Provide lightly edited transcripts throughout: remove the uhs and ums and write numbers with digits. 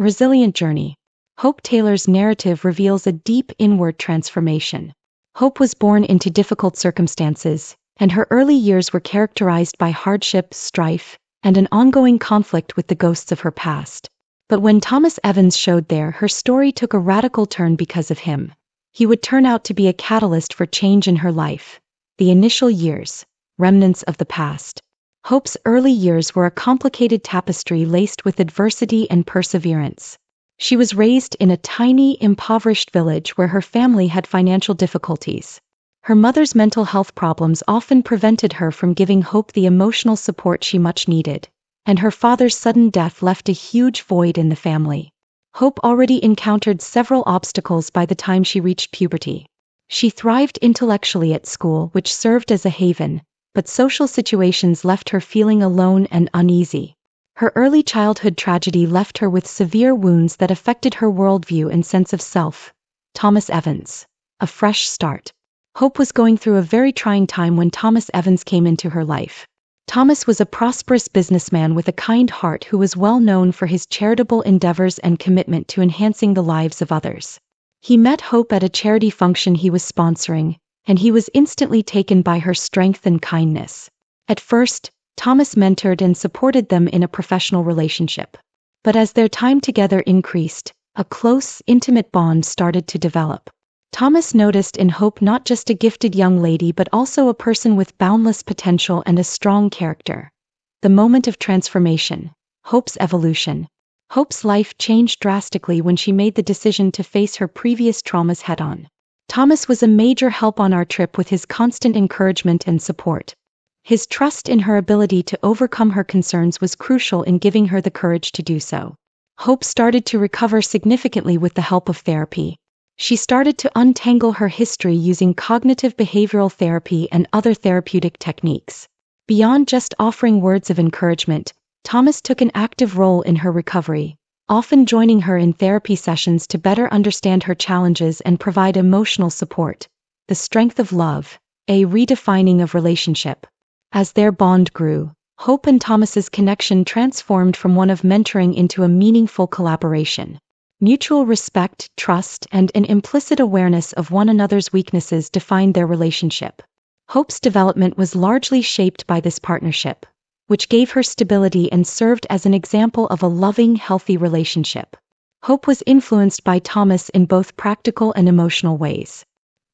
Resilient journey. Hope Taylor's narrative reveals a deep inward transformation. Hope was born into difficult circumstances, and her early years were characterized by hardship, strife, and an ongoing conflict with the ghosts of her past. But when Thomas Evans showed there, her story took a radical turn because of him. He would turn out to be a catalyst for change in her life. The initial years, remnants of the past. Hope's early years were a complicated tapestry laced with adversity and perseverance. She was raised in a tiny, impoverished village where her family had financial difficulties. Her mother's mental health problems often prevented her from giving Hope the emotional support she much needed, and her father's sudden death left a huge void in the family. Hope already encountered several obstacles by the time she reached puberty. She thrived intellectually at school, which served as a haven, but social situations left her feeling alone and uneasy. Her early childhood tragedy left her with severe wounds that affected her worldview and sense of self. Thomas Evans. A fresh start. Hope was going through a very trying time when Thomas Evans came into her life. Thomas was a prosperous businessman with a kind heart who was well known for his charitable endeavors and commitment to enhancing the lives of others. He met Hope at a charity function he was sponsoring, and he was instantly taken by her strength and kindness. At first, Thomas mentored and supported them in a professional relationship. But as their time together increased, a close, intimate bond started to develop. Thomas noticed in Hope not just a gifted young lady but also a person with boundless potential and a strong character. The moment of transformation. Hope's evolution. Hope's life changed drastically when she made the decision to face her previous traumas head-on. Thomas was a major help on our trip with his constant encouragement and support. His trust in her ability to overcome her concerns was crucial in giving her the courage to do so. Hope started to recover significantly with the help of therapy. She started to untangle her history using cognitive behavioral therapy and other therapeutic techniques. Beyond just offering words of encouragement, Thomas took an active role in her recovery, often joining her in therapy sessions to better understand her challenges and provide emotional support. The strength of love, a redefining of relationship. As their bond grew, Hope and Thomas's connection transformed from one of mentoring into a meaningful collaboration. Mutual respect, trust, and an implicit awareness of one another's weaknesses defined their relationship. Hope's development was largely shaped by this partnership, which gave her stability and served as an example of a loving, healthy relationship. Hope was influenced by Thomas in both practical and emotional ways.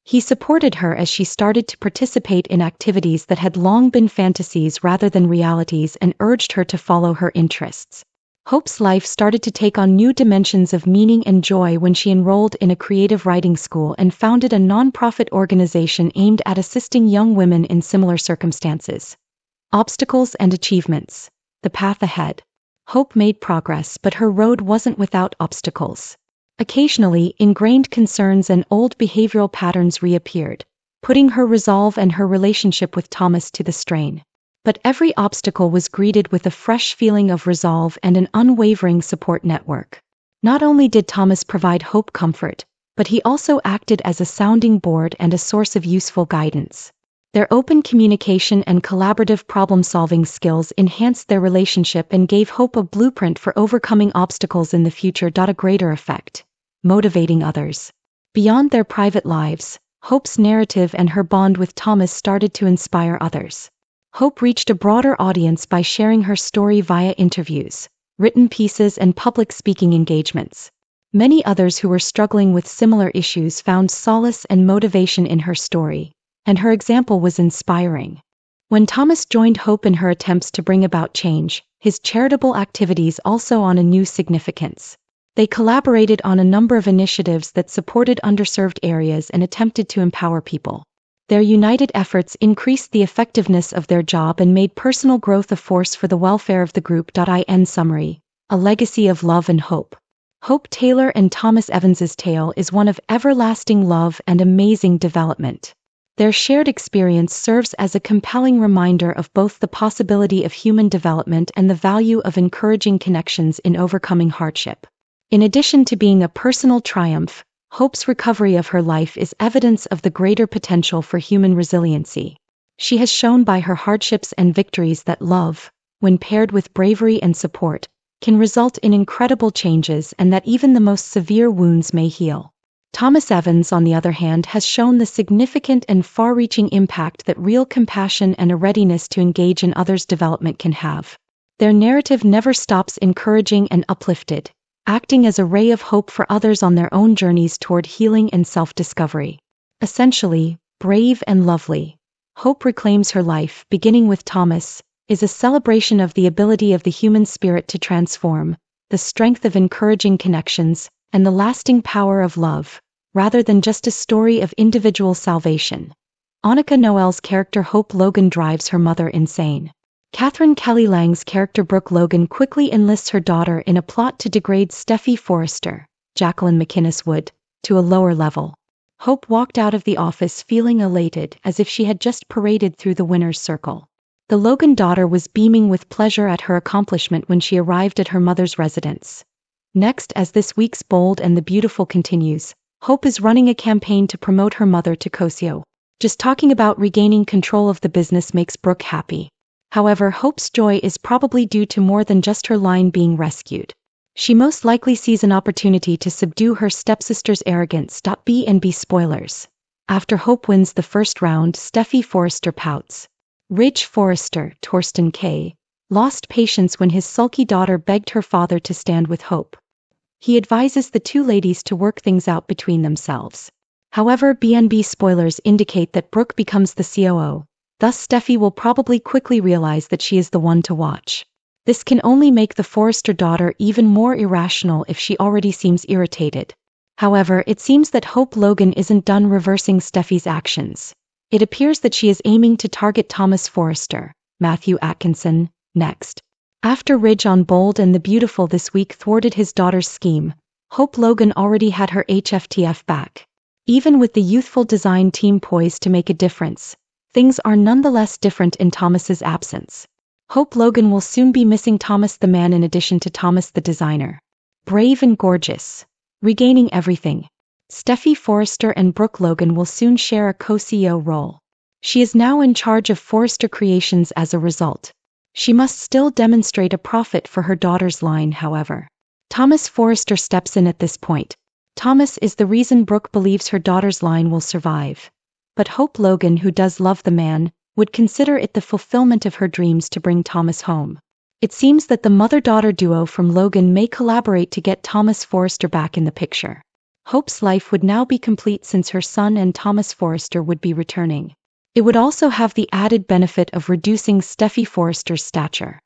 He supported her as she started to participate in activities that had long been fantasies rather than realities and urged her to follow her interests. Hope's life started to take on new dimensions of meaning and joy when she enrolled in a creative writing school and founded a nonprofit organization aimed at assisting young women in similar circumstances. Obstacles and achievements. The path ahead. Hope made progress, but her road wasn't without obstacles. Occasionally, ingrained concerns and old behavioral patterns reappeared, putting her resolve and her relationship with Thomas to the strain. But every obstacle was greeted with a fresh feeling of resolve and an unwavering support network. Not only did Thomas provide Hope comfort, but he also acted as a sounding board and a source of useful guidance. Their open communication and collaborative problem-solving skills enhanced their relationship and gave Hope a blueprint for overcoming obstacles in the future. A greater effect. Motivating others. Beyond their private lives, Hope's narrative and her bond with Thomas started to inspire others. Hope reached a broader audience by sharing her story via interviews, written pieces, and public speaking engagements. Many others who were struggling with similar issues found solace and motivation in her story, and her example was inspiring. When Thomas joined Hope in her attempts to bring about change, his charitable activities also on a new significance. They collaborated on a number of initiatives that supported underserved areas and attempted to empower people. Their united efforts increased the effectiveness of their job and made personal growth a force for the welfare of the group. In summary, a legacy of love and hope. Hope Taylor and Thomas Evans's tale is one of everlasting love and amazing development. Their shared experience serves as a compelling reminder of both the possibility of human development and the value of encouraging connections in overcoming hardship. In addition to being a personal triumph, Hope's recovery of her life is evidence of the greater potential for human resiliency. She has shown by her hardships and victories that love, when paired with bravery and support, can result in incredible changes and that even the most severe wounds may heal. Thomas Evans, on the other hand, has shown the significant and far-reaching impact that real compassion and a readiness to engage in others' development can have. Their narrative never stops encouraging and uplifted, acting as a ray of hope for others on their own journeys toward healing and self-discovery. Essentially, brave and lovely, Hope Reclaims Her Life, beginning with Thomas, is a celebration of the ability of the human spirit to transform, the strength of encouraging connections, and the lasting power of love, rather than just a story of individual salvation. Annika Noel's character Hope Logan drives her mother insane. Catherine Kelly Lang's character Brooke Logan quickly enlists her daughter in a plot to degrade Steffi Forrester, Jacqueline McInnes Wood, to a lower level. Hope walked out of the office feeling elated, as if she had just paraded through the winner's circle. The Logan daughter was beaming with pleasure at her accomplishment when she arrived at her mother's residence. Next, as this week's Bold and the Beautiful continues, Hope is running a campaign to promote her mother to co-CEO. Just talking about regaining control of the business makes Brooke happy. However, Hope's joy is probably due to more than just her line being rescued. She most likely sees an opportunity to subdue her stepsister's arrogance. B&B spoilers. After Hope wins the first round, Steffi Forrester pouts. Ridge Forrester, Torsten K., lost patience when his sulky daughter begged her father to stand with Hope. He advises the two ladies to work things out between themselves. However, B&B spoilers indicate that Brooke becomes the COO, thus Steffi will probably quickly realize that she is the one to watch. This can only make the Forrester daughter even more irrational if she already seems irritated. However, it seems that Hope Logan isn't done reversing Steffi's actions. It appears that she is aiming to target Thomas Forrester, Matthew Atkinson, next. After Ridge on Bold and the Beautiful this week thwarted his daughter's scheme, Hope Logan already had her HFTF back. Even with the youthful design team poised to make a difference, things are nonetheless different in Thomas's absence. Hope Logan will soon be missing Thomas the man in addition to Thomas the designer. Brave and gorgeous, regaining everything, Steffi Forrester and Brooke Logan will soon share a co-CEO role. She is now in charge of Forrester Creations as a result. She must still demonstrate a profit for her daughter's line, however. Thomas Forrester steps in at this point. Thomas is the reason Brooke believes her daughter's line will survive. But Hope Logan, who does love the man, would consider it the fulfillment of her dreams to bring Thomas home. It seems that the mother-daughter duo from Logan may collaborate to get Thomas Forrester back in the picture. Hope's life would now be complete since her son and Thomas Forrester would be returning. It would also have the added benefit of reducing Steffi Forrester's stature.